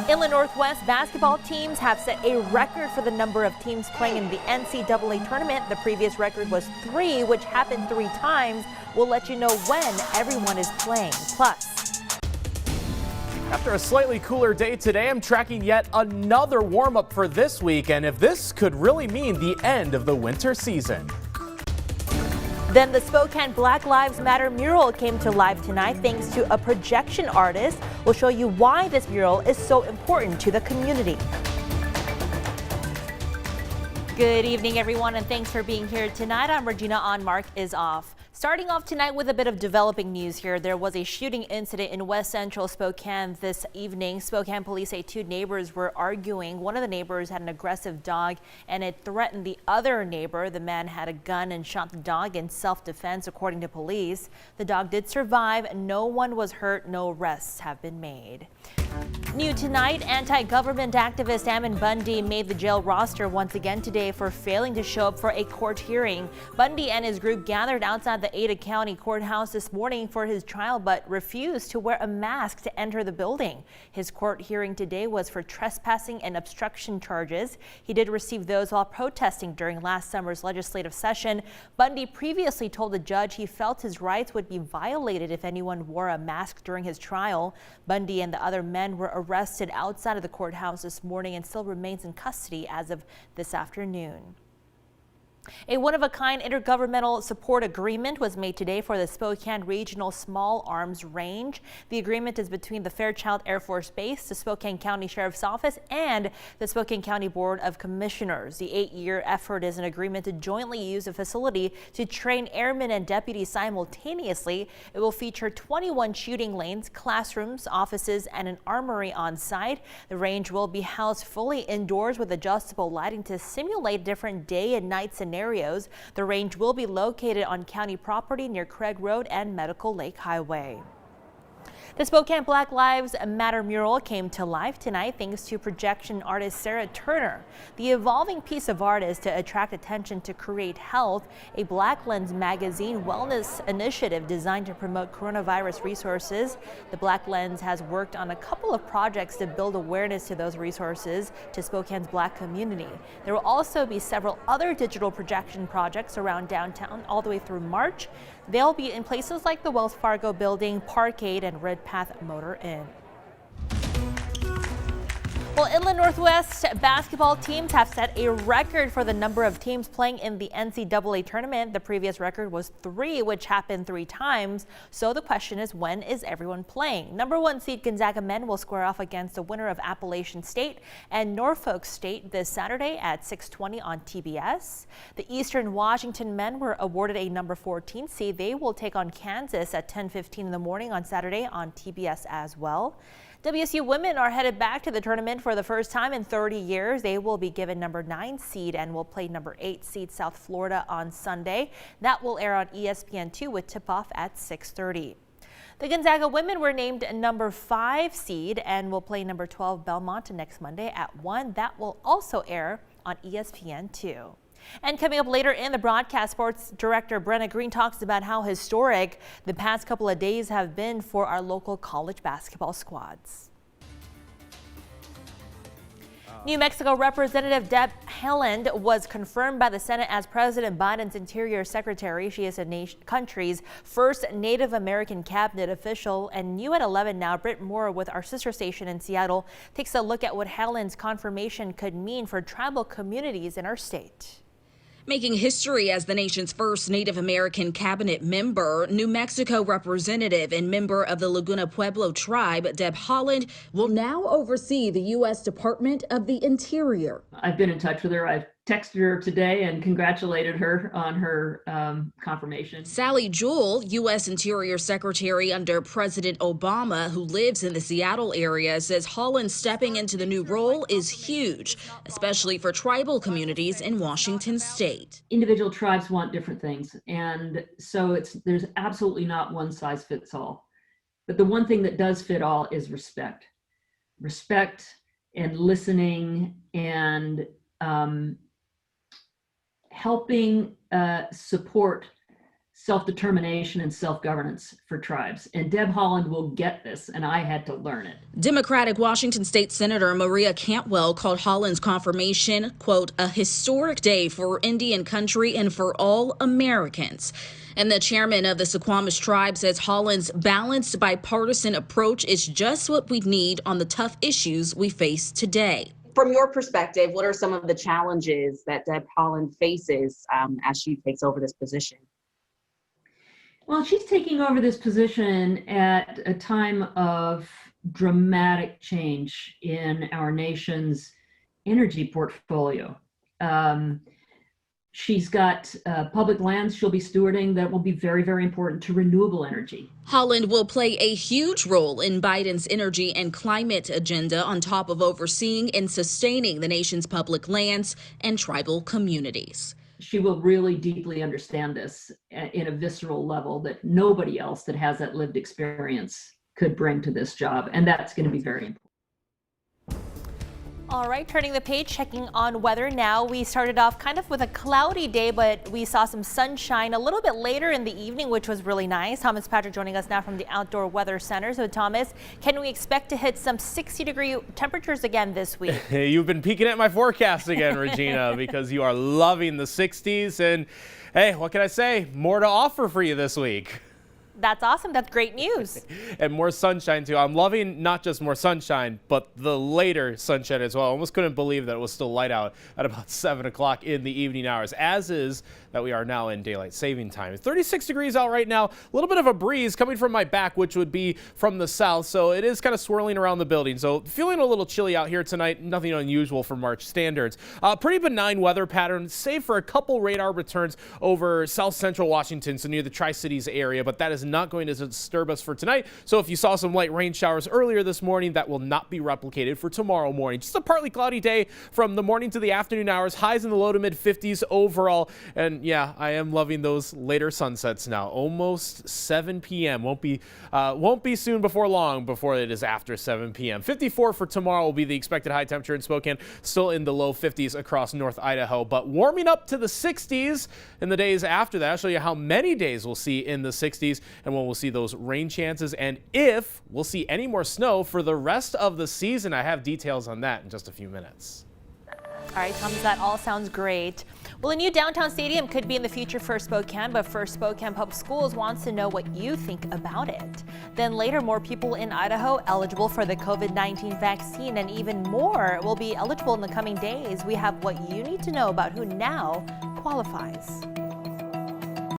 Inland Northwest basketball teams have set a record for the number of teams playing in the NCAA Tournament. The previous record was 3, which happened 3 times. We'll let you know when everyone is playing. Plus, after a slightly cooler day today, I'm tracking yet another warm-up for this week, and if this could really mean the end of the winter season. then the Spokane Black Lives Matter mural came to life tonight thanks to a projection artist. We'll show you why this mural is so important to the community. Good evening, everyone, and thanks for being here tonight. I'm Regina on Mark is Off. Starting off tonight with a bit of developing news here. There was a shooting incident in West Central Spokane this evening. Spokane police say 2 neighbors were arguing. One of the neighbors had an aggressive dog and it threatened the other neighbor. The man had a gun and shot the dog in self-defense, according to police. The dog did survive. No one was hurt. No arrests have been made. New tonight, anti-government activist Ammon Bundy made the jail roster once again today for failing to show up for a court hearing. Bundy and his group gathered outside the Ada County Courthouse this morning for his trial, but refused to wear a mask to enter the building. His court hearing today was for trespassing and obstruction charges. He did receive those while protesting during last summer's legislative session. Bundy previously told the judge he felt his rights would be violated if anyone wore a mask during his trial. Bundy and the other men were arrested outside of the courthouse this morning and still remains in custody as of this afternoon. A one-of-a-kind intergovernmental support agreement was made today for the Spokane Regional Small Arms Range. The agreement is between the Fairchild Air Force Base, the Spokane County Sheriff's Office, and the Spokane County Board of Commissioners. The 8-year effort is an agreement to jointly use a facility to train airmen and deputies simultaneously. It will feature 21 shooting lanes, classrooms, offices, and an armory on site. The range will be housed fully indoors with adjustable lighting to simulate different day and night scenarios. The range will be located on county property near Craig Road and Medical Lake Highway. The Spokane Black Lives Matter mural came to life tonight thanks to projection artist Sarah Turner. The evolving piece of art is to attract attention to Create Health, a Black Lens magazine wellness initiative designed to promote coronavirus resources. The Black Lens has worked on a couple of projects to build awareness to those resources to Spokane's Black community. There will also be several other digital projection projects around downtown all the way through March. They'll be in places like the Wells Fargo Building, Parkade, and Red Path Motor Inn. Well, Inland Northwest basketball teams have set a record for the number of teams playing in the NCAA Tournament. The previous record was 3, which happened 3 times. So the question is, when is everyone playing? Number 1 seed Gonzaga men will square off against the winner of Appalachian State and Norfolk State this Saturday at 6:20 on TBS. The Eastern Washington men were awarded a number 14 seed. They will take on Kansas at 10:15 in the morning on Saturday on TBS as well. WSU women are headed back to the tournament for the first time in 30 years. They will be given number 9 seed and will play number 8 seed South Florida on Sunday. That will air on ESPN2 with tip-off at 6:30. The Gonzaga women were named number 5 seed and will play number 12 Belmont next Monday at 1. That will also air on ESPN2. And coming up later in the broadcast, sports director Brenna Green talks about how historic the past couple of days have been for our local college basketball squads. New Mexico Representative Deb Haaland was confirmed by the Senate as President Biden's Interior Secretary. She is the country's first Native American cabinet official. And new at 11 now, Britt Moore with our sister station in Seattle takes a look at what Haaland's confirmation could mean for tribal communities in our state. Making history as the nation's first Native American cabinet member, New Mexico representative and member of the Laguna Pueblo tribe, Deb Haaland, will now oversee the U.S. Department of the Interior. I've been in touch with her. I've texted her today and congratulated her on her confirmation. Sally Jewell, U.S. Interior Secretary under President Obama, who lives in the Seattle area, says Haaland stepping into the new role is huge, especially for tribal communities in Washington state. Individual tribes want different things, and so there's absolutely not one size fits all. But the one thing that does fit all is respect. Respect and listening and helping support self-determination and self-governance for tribes. And Deb Haaland will get this, and I had to learn it. Democratic Washington State Senator Maria Cantwell called Haaland's confirmation, quote, a historic day for Indian country and for all Americans. And the chairman of the Suquamish tribe says Haaland's balanced bipartisan approach is just what we need on the tough issues we face today. From your perspective, what are some of the challenges that Deb Haaland faces as she takes over this position? Well, she's taking over this position at a time of dramatic change in our nation's energy portfolio. She's got public lands she'll be stewarding that will be very, very important to renewable energy. Haaland will play a huge role in Biden's energy and climate agenda, on top of overseeing and sustaining the nation's public lands and tribal communities. She will really deeply understand this in a visceral level that nobody else that has that lived experience could bring to this job. And that's going to be very important. All right, turning the page, checking on weather now. We started off kind of with a cloudy day, but we saw some sunshine a little bit later in the evening, which was really nice. Thomas Patrick joining us now from the Outdoor Weather Center. So Thomas, can we expect to hit some 60-degree temperatures again this week? You've been peeking at my forecast again, Regina, because you are loving the 60s. And hey, what can I say? More to offer for you this week. That's awesome. That's great news. And more sunshine, too. I'm loving not just more sunshine, but the later sunshine as well. I almost couldn't believe that it was still light out at about 7 o'clock in the evening hours, as is that we are now in daylight saving time. 36 degrees out right now. A little bit of a breeze coming from my back, which would be from the south. So it is kind of swirling around the building. So feeling a little chilly out here tonight. Nothing unusual for March standards. Pretty benign weather pattern, save for a couple radar returns over south central Washington, so near the Tri-Cities area. But that is not going to disturb us for tonight. So if you saw some light rain showers earlier this morning, that will not be replicated for tomorrow morning. Just a partly cloudy day from the morning to the afternoon hours. Highs in the low to mid 50s overall. And yeah, I am loving those later sunsets now. Almost 7 p.m. Won't be soon before long before it is after 7 p.m. 54 for tomorrow will be the expected high temperature in Spokane. Still in the low 50s across North Idaho, but warming up to the 60s in the days after that. I'll show you how many days we'll see in the 60s and when we'll see those rain chances and if we'll see any more snow for the rest of the season. I have details on that in just a few minutes. All right, Thomas, that all sounds great. Well, a new downtown stadium could be in the future for Spokane, but first, Spokane Public Schools wants to know what you think about it. Then later, more people in Idaho eligible for the COVID-19 vaccine, and even more will be eligible in the coming days. We have what you need to know about who now qualifies.